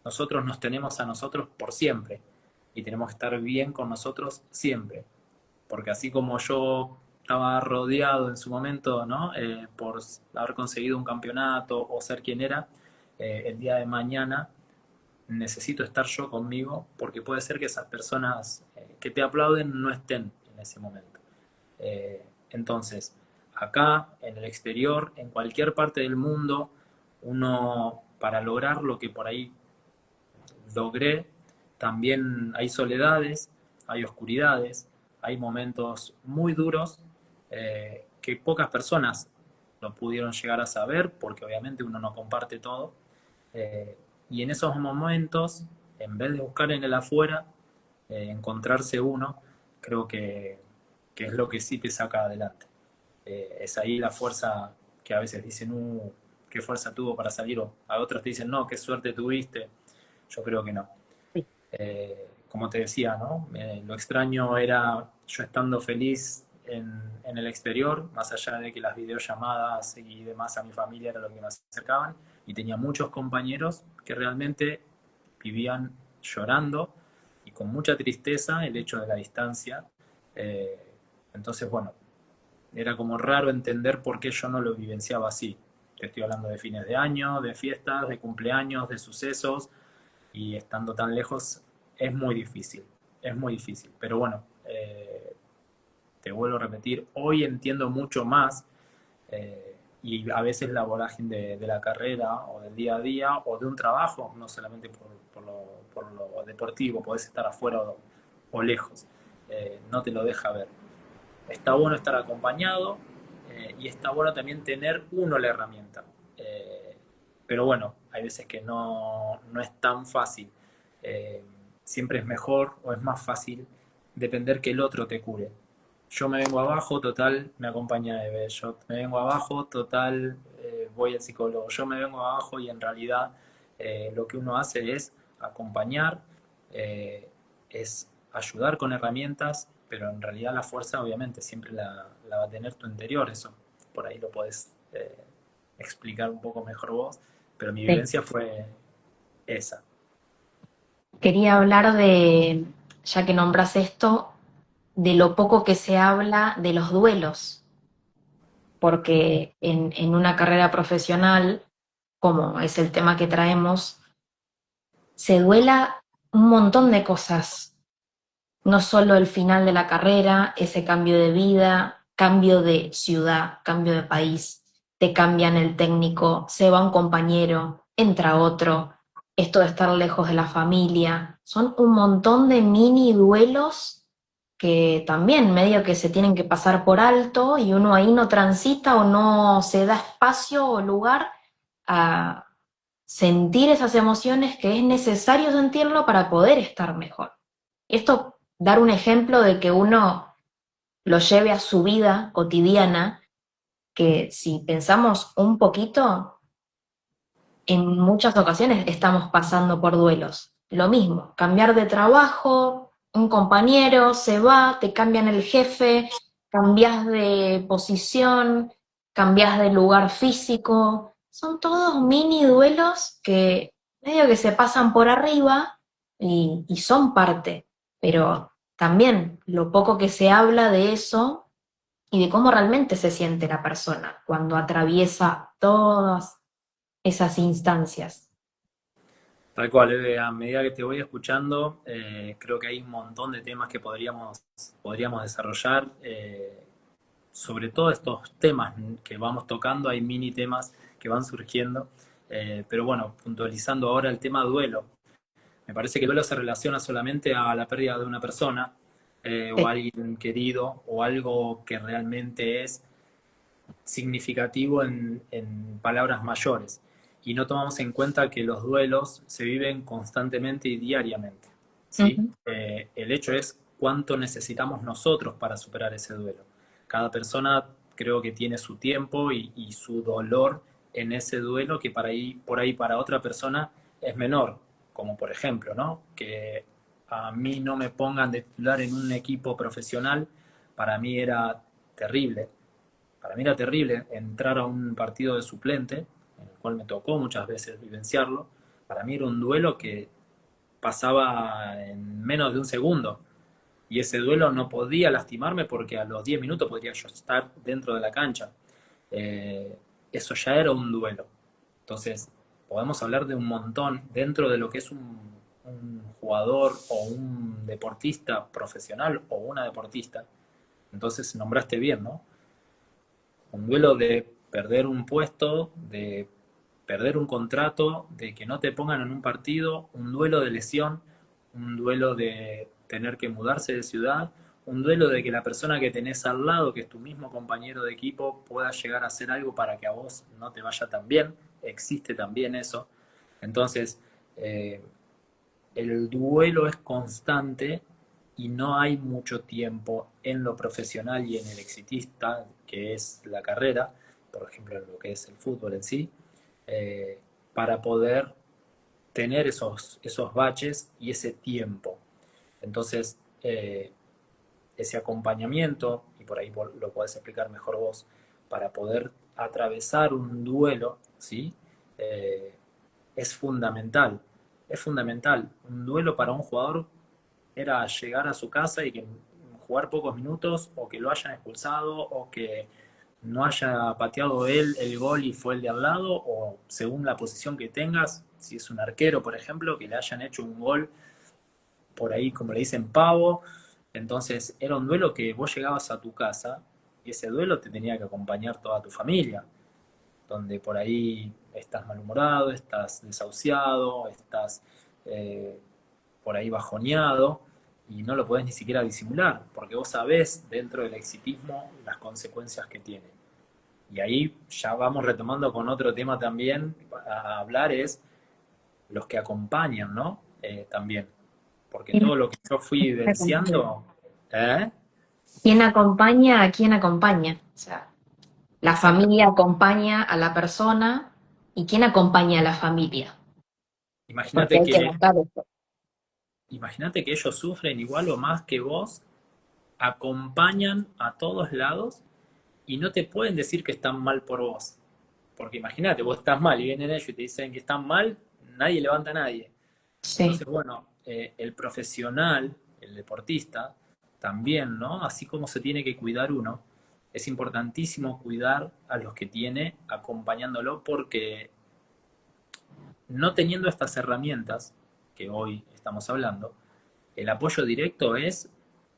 nosotros nos tenemos a nosotros por siempre y tenemos que estar bien con nosotros siempre. Porque así como yo estaba rodeado en su momento, ¿no? Por haber conseguido un campeonato o ser quien era, el día de mañana necesito estar yo conmigo porque puede ser que esas personas que te aplauden no estén en ese momento. Entonces, acá, en el exterior, en cualquier parte del mundo, uno para lograr lo que por ahí logré, también hay soledades, hay oscuridades, hay momentos muy duros que pocas personas lo pudieron llegar a saber porque obviamente uno no comparte todo. eh, y en esos momentos, en vez de buscar en el afuera, encontrarse uno, creo que es lo que sí te saca adelante. Es ahí la fuerza que a veces dicen, qué fuerza tuvo para salir, o a otros te dicen, no, qué suerte tuviste. Yo creo que no. Sí. Como te decía, ¿no? Lo extraño era yo estando feliz en el exterior, más allá de que las videollamadas y demás a mi familia era lo que me acercaban, y tenía muchos compañeros que realmente vivían llorando y con mucha tristeza el hecho de la distancia. Eh, entonces, bueno, era como raro entender por qué yo no lo vivenciaba así. Te estoy hablando de fines de año, de fiestas, de cumpleaños, de sucesos, y estando tan lejos es muy difícil, es muy difícil. Pero bueno, te vuelvo a repetir, hoy entiendo mucho más y a veces la vorágine de la carrera o del día a día o de un trabajo, no solamente por lo deportivo, podés estar afuera o lejos, no te lo deja ver. Está bueno estar acompañado y está bueno también tener uno la herramienta. Eh, pero bueno, hay veces que no es tan fácil. Eh, Siempre es mejor o es más fácil depender que el otro te cure. Yo me vengo abajo, total, me acompaña Eve. Yo me vengo abajo, total, voy al psicólogo. Yo me vengo abajo y en realidad lo que uno hace es acompañar, eh, es ayudar con herramientas, pero en realidad la fuerza obviamente siempre la va a tener tu interior. Eso por ahí lo podés explicar un poco mejor vos, pero mi Sí. vivencia fue esa. Quería hablar de, ya que nombras esto, de lo poco que se habla de los duelos, porque en una carrera profesional, como es el tema que traemos, se duela un montón de cosas, no solo el final de la carrera, ese cambio de vida, cambio de ciudad, cambio de país, te cambian el técnico, se va un compañero, entra otro, esto de estar lejos de la familia, son un montón de mini duelos que también medio que se tienen que pasar por alto y uno ahí no transita o no se da espacio o lugar a sentir esas emociones que es necesario sentirlo para poder estar mejor. Esto, dar un ejemplo de que uno lo lleve a su vida cotidiana, que si pensamos un poquito, en muchas ocasiones estamos pasando por duelos. Lo mismo, cambiar de trabajo, un compañero se va, te cambian el jefe, cambias de posición, cambias de lugar físico. Son todos mini duelos que medio que se pasan por arriba y son parte, pero también lo poco que se habla de eso y de cómo realmente se siente la persona cuando atraviesa todas esas instancias. Tal cual, a medida que te voy escuchando, creo que hay un montón de temas que podríamos desarrollar. Sobre todo estos temas que vamos tocando, hay mini temas que van surgiendo. Pero bueno, puntualizando ahora el tema duelo. Me parece que el duelo se relaciona solamente a la pérdida de una persona o Sí, alguien querido o algo que realmente es significativo en palabras mayores. Y no tomamos en cuenta que los duelos se viven constantemente y diariamente, ¿sí? Ujú. El hecho es cuánto necesitamos nosotros para superar ese duelo. Cada persona creo que tiene su tiempo y su dolor en ese duelo que por ahí para otra persona es menor, como por ejemplo, ¿no? Que a mí no me pongan de titular en un equipo profesional, para mí era terrible. Para mí era terrible entrar a un partido de suplente, en el cual me tocó muchas veces vivenciarlo. Para mí era un duelo que pasaba en menos de un segundo. Y ese duelo no podía lastimarme porque a los 10 minutos podría yo estar dentro de la cancha. Eh, Eso ya era un duelo. Entonces, podemos hablar de un montón dentro de lo que es un jugador o un deportista profesional o una deportista. Entonces, nombraste bien, ¿no? Un duelo de perder un puesto, de perder un contrato, de que no te pongan en un partido, un duelo de lesión, un duelo de tener que mudarse de ciudad, un duelo de que la persona que tenés al lado, que es tu mismo compañero de equipo, pueda llegar a hacer algo para que a vos no te vaya tan bien. Existe también eso. Entonces, eh, el duelo es constante y no hay mucho tiempo en lo profesional y en el exitista, que es la carrera, por ejemplo, en lo que es el fútbol en sí, eh, para poder tener esos baches y ese tiempo. Entonces, ese acompañamiento, y por ahí lo podés explicar mejor vos, para poder atravesar un duelo, ¿sí? Eh, es fundamental. Es fundamental. Un duelo para un jugador era llegar a su casa y que jugar pocos minutos, o que lo hayan expulsado, o que no haya pateado él el gol y fue el de al lado, o según la posición que tengas, si es un arquero, por ejemplo, que le hayan hecho un gol por ahí, como le dicen, pavo. Entonces era un duelo que vos llegabas a tu casa y ese duelo te tenía que acompañar toda tu familia, donde por ahí estás malhumorado, estás desahuciado, estás eh, por ahí bajoneado y no lo podés ni siquiera disimular, porque vos sabés dentro del exitismo las consecuencias que tiene. Y ahí ya vamos retomando con otro tema también a hablar, es los que acompañan, ¿no? También, porque ¿Quién todo lo que yo fui acompaña? vivenciando, ¿eh? ¿Quién acompaña a quién acompaña? O sea, la familia Exactamente. acompaña a la persona y quién acompaña a la familia. Porque Imagínate hay que que, notar esto. imagínate que ellos sufren igual o más que vos, acompañan a todos lados y no te pueden decir que están mal por vos. Porque imagínate, vos estás mal y vienen ellos y te dicen que están mal, nadie levanta a nadie. Sí. Entonces, bueno, el profesional, el deportista, también, ¿no? Así como se tiene que cuidar uno, es importantísimo cuidar a los que tiene acompañándolo porque no teniendo estas herramientas que hoy estamos hablando, el apoyo directo es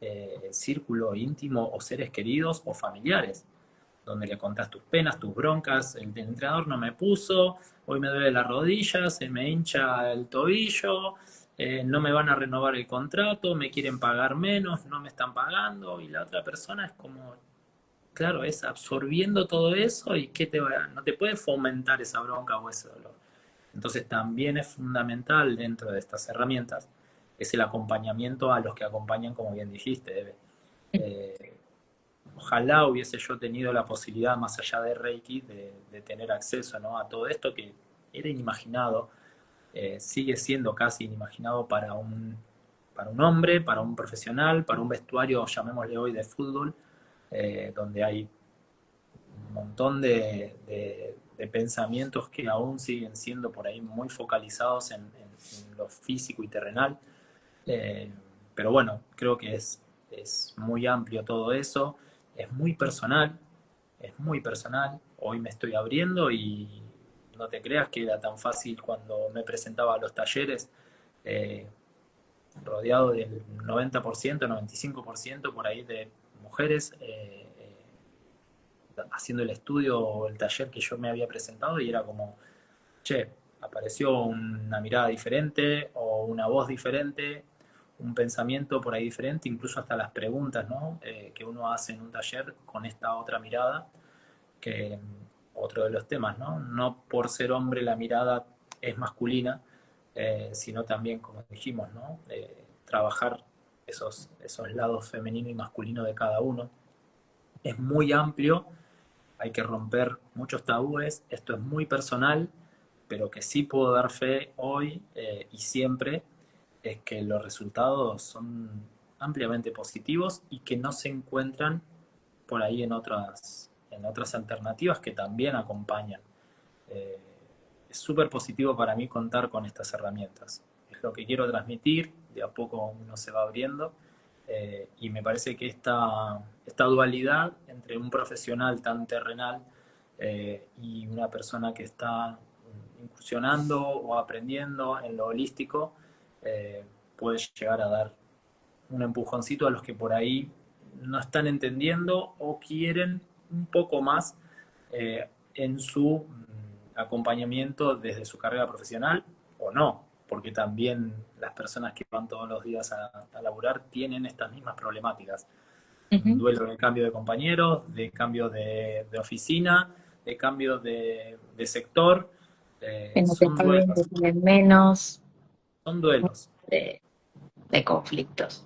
el círculo íntimo o seres queridos o familiares, donde le contás tus penas, tus broncas, el entrenador no me puso, hoy me duele la rodilla, se me hincha el tobillo, no me van a renovar el contrato, me quieren pagar menos, no me están pagando, y la otra persona es como, claro, es absorbiendo todo eso y no te puede fomentar esa bronca o ese dolor. Entonces también es fundamental dentro de estas herramientas, es el acompañamiento a los que acompañan, como bien dijiste, Eve. Eh, Ojalá hubiese yo tenido la posibilidad, más allá de Reiki, de tener acceso, ¿no?, a todo esto que era inimaginado, sigue siendo casi inimaginado para un hombre, para un profesional, para un vestuario, llamémosle hoy, de fútbol, donde hay un montón de pensamientos que aún siguen siendo por ahí muy focalizados en lo físico y terrenal. Eh, pero bueno, creo que es muy amplio todo eso, es muy personal, es muy personal. Hoy me estoy abriendo y no te creas que era tan fácil cuando me presentaba a los talleres, eh, rodeado del 90%, 95% por ahí de mujeres, haciendo el estudio o el taller que yo me había presentado y era como, che, apareció una mirada diferente o una voz diferente, un pensamiento por ahí diferente, incluso hasta las preguntas, ¿no?, que uno hace en un taller con esta otra mirada. que otro de los temas, ¿no? No por ser hombre la mirada es masculina, sino también, como dijimos, ¿no? Trabajar esos lados femenino y masculino de cada uno. Es muy amplio, hay que romper muchos tabúes, esto es muy personal, pero que sí puedo dar fe hoy y siempre es que los resultados son ampliamente positivos y que no se encuentran por ahí en otras alternativas que también acompañan. Eh, es súper positivo para mí contar con estas herramientas. Es lo que quiero transmitir, de a poco uno se va abriendo y me parece que esta dualidad entre un profesional tan terrenal y una persona que está incursionando o aprendiendo en lo holístico puede llegar a dar un empujoncito a los que por ahí no están entendiendo o quieren un poco más en su acompañamiento desde su carrera profesional o no, porque también las personas que van todos los días a laburar tienen estas mismas problemáticas. Un Ujú. duelo de cambio de compañeros, de cambio de oficina, de cambio de sector. En que Son tal vez duelos, tienen menos son duelos, de, de conflictos.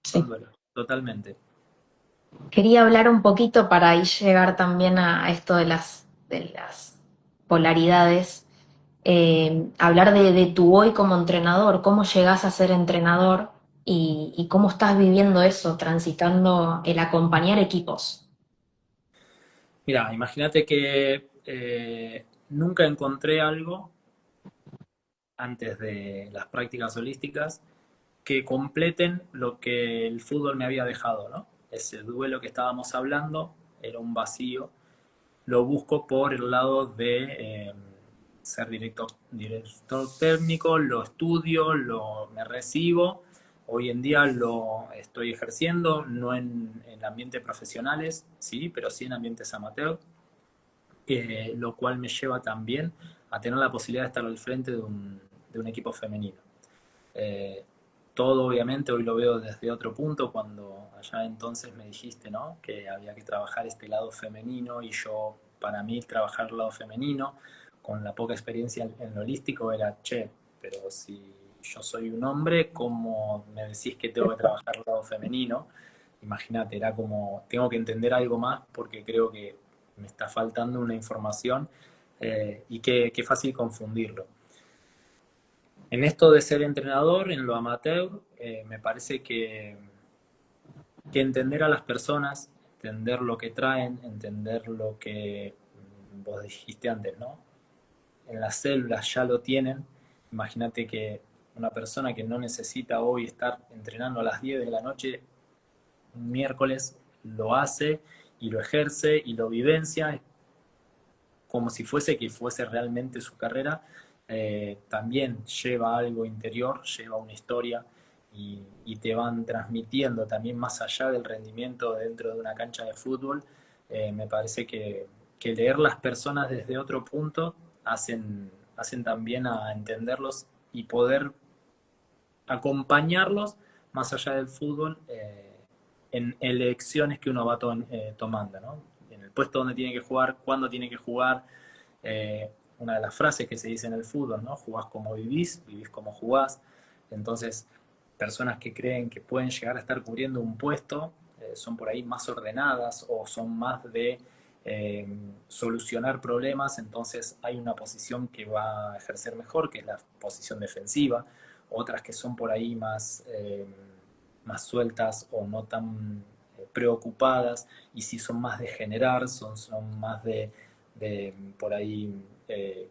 son Sí. duelos, totalmente. Quería hablar un poquito para ahí llegar también a esto de las polaridades. Hablar de tu hoy como entrenador, cómo llegás a ser entrenador y cómo estás viviendo eso, transitando el acompañar equipos. Mira, imagínate que nunca encontré algo antes de las prácticas holísticas que completen lo que el fútbol me había dejado, ¿no? Ese duelo que estábamos hablando era un vacío. Lo busco por el lado de ser director técnico, lo estudio, me recibo. Hoy en día lo estoy ejerciendo, no en ambientes profesionales, sí, pero sí en ambientes amateur, lo cual me lleva también a tener la posibilidad de estar al frente de un equipo femenino. Eh, todo obviamente hoy lo veo desde otro punto, cuando allá entonces me dijiste, ¿no? Que había que trabajar este lado femenino y yo, para mí, trabajar el lado femenino, con la poca experiencia en lo holístico, era, che, pero si yo soy un hombre, ¿cómo me decís que tengo que trabajar el lado femenino? Imagínate, era como, tengo que entender algo más porque creo que me está faltando una información y qué fácil confundirlo. En esto de ser entrenador, en lo amateur, me parece que entender a las personas, entender lo que traen, entender lo que vos dijiste antes, ¿no? En las células ya lo tienen. Imagínate que una persona que no necesita hoy estar entrenando a las 10 de la noche, un miércoles, lo hace y lo ejerce y lo vivencia como si fuese que fuese realmente su carrera, también lleva algo interior, lleva una historia y te van transmitiendo también más allá del rendimiento dentro de una cancha de fútbol. Me parece que leer las personas desde otro punto hacen también a entenderlos y poder acompañarlos más allá del fútbol en elecciones que uno va tomando, ¿no? En el puesto donde tiene que jugar, cuándo tiene que jugar. Una de las frases que se dice en el fútbol, ¿no? Jugás como vivís, vivís como jugás. Entonces, personas que creen que pueden llegar a estar cubriendo un puesto son por ahí más ordenadas o son más de eh, solucionar problemas, entonces hay una posición que va a ejercer mejor, que es la posición defensiva, otras que son por ahí más sueltas o no tan preocupadas, y si son más de generar, son más de por ahí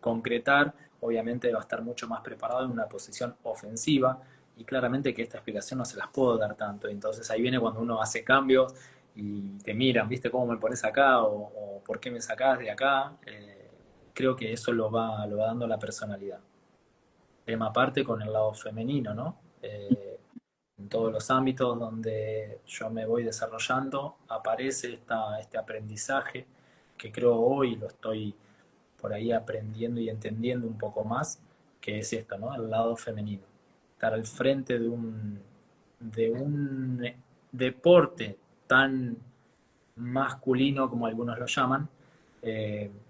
concretar, obviamente va a estar mucho más preparado en una posición ofensiva, y claramente que esta explicación no se las puedo dar tanto, entonces ahí viene cuando uno hace cambios y te miran, ¿viste cómo me pones acá? O ¿por qué me sacás de acá? Creo que eso lo va dando la personalidad. Tema aparte con el lado femenino, ¿no? En todos los ámbitos donde yo me voy desarrollando, aparece este aprendizaje que creo hoy lo estoy por ahí aprendiendo y entendiendo un poco más, que es esto, ¿no? El lado femenino. Estar al frente de un deporte tan masculino como algunos lo llaman,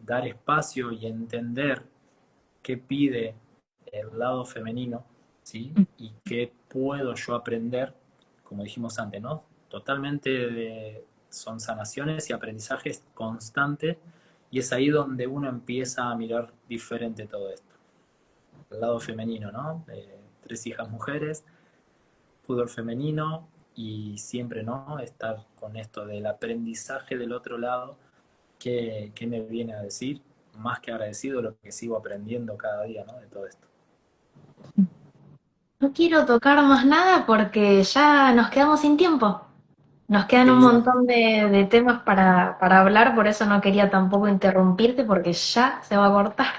dar espacio y entender qué pide el lado femenino, ¿sí? Y qué puedo yo aprender, como dijimos antes, ¿no? Totalmente son sanaciones y aprendizajes constantes, y es ahí donde uno empieza a mirar diferente todo esto. El lado femenino, ¿no? 3 hijas mujeres, fútbol femenino, y siempre, ¿no? Estar con esto del aprendizaje del otro lado, que me viene a decir, más que agradecido lo que sigo aprendiendo cada día, ¿no? De todo esto. No quiero tocar más nada porque ya nos quedamos sin tiempo. Nos quedan Qué un bien. montón de temas para hablar, por eso no quería tampoco interrumpirte porque ya se va a cortar.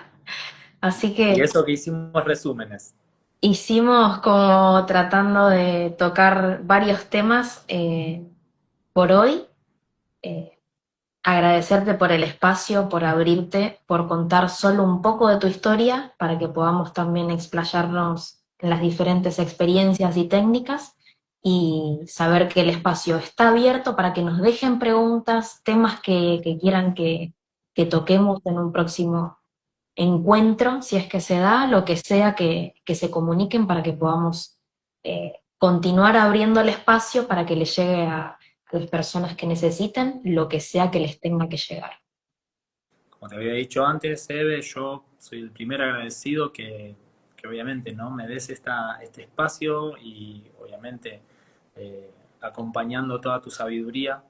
Así Y que eso que hicimos resúmenes. hicimos como tratando de tocar varios temas por hoy. Eh, Agradecerte por el espacio, por abrirte, por contar solo un poco de tu historia para que podamos también explayarnos en las diferentes experiencias y técnicas y saber que el espacio está abierto para que nos dejen preguntas, temas que quieran que toquemos en un próximo encuentro, si es que se da, lo que sea que se comuniquen para que podamos continuar abriendo el espacio para que le llegue a las personas que necesiten lo que sea que les tenga que llegar. Como te había dicho antes, Eve, yo soy el primer agradecido que obviamente, ¿no? Me des este espacio, y obviamente acompañando toda tu sabiduría,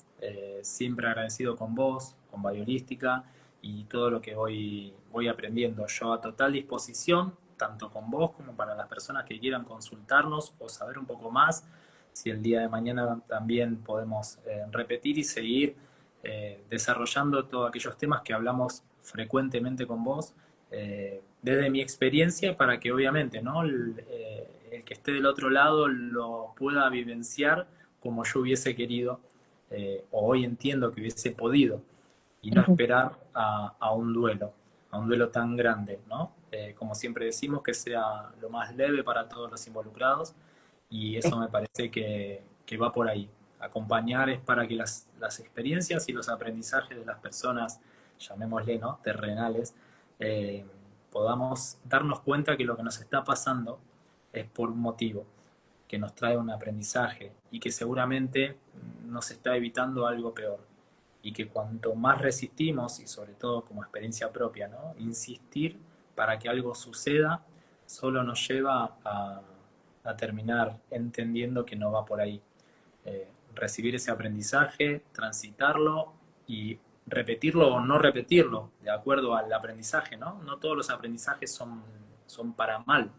siempre agradecido con vos, con Bioholística, y todo lo que voy aprendiendo. Yo a total disposición, tanto con vos como para las personas que quieran consultarnos o saber un poco más, si el día de mañana también podemos repetir y seguir desarrollando todos aquellos temas que hablamos frecuentemente con vos, desde mi experiencia, para que obviamente, ¿no? El que esté del otro lado lo pueda vivenciar como yo hubiese querido, o hoy entiendo que hubiese podido, y no esperar a un duelo tan grande, ¿no? Como siempre decimos, que sea lo más leve para todos los involucrados, y eso me parece que va por ahí. Acompañar es para que las experiencias y los aprendizajes de las personas, llamémosle, ¿no? Terrenales, eh, podamos darnos cuenta que lo que nos está pasando es por un motivo, que nos trae un aprendizaje y que seguramente nos está evitando algo peor. Y que cuanto más resistimos, y sobre todo como experiencia propia, ¿no? Insistir para que algo suceda, solo nos lleva a terminar entendiendo que no va por ahí. Recibir ese aprendizaje, transitarlo y repetirlo o no repetirlo, de acuerdo al aprendizaje, ¿no? No todos los aprendizajes son para mal,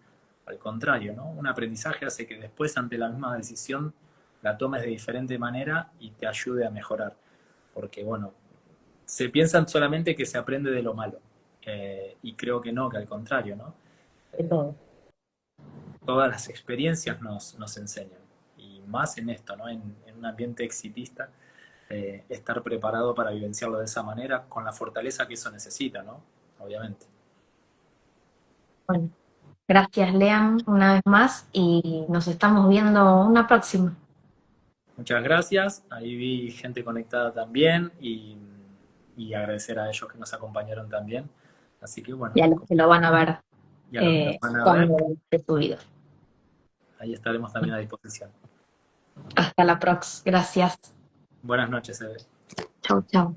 al contrario, ¿no? Un aprendizaje hace que después, ante la misma decisión, la tomes de diferente manera y te ayude a mejorar. Porque, bueno, se piensan solamente que se aprende de lo malo, y creo que no, que al contrario, ¿no? De todo. Todas las experiencias nos enseñan, y más en esto, ¿no? En un ambiente exitista, estar preparado para vivenciarlo de esa manera, con la fortaleza que eso necesita, ¿no? Obviamente. Bueno, gracias, Lean, una vez más y nos estamos viendo una próxima. Muchas gracias, ahí vi gente conectada también, y agradecer a ellos que nos acompañaron también. Así que bueno, Y a los que lo van a ver ya los que nos van a ver, cuando esté subido. ahí estaremos también a disposición. Hasta la próxima. Gracias. Buenas noches, Eve. Chau, chau.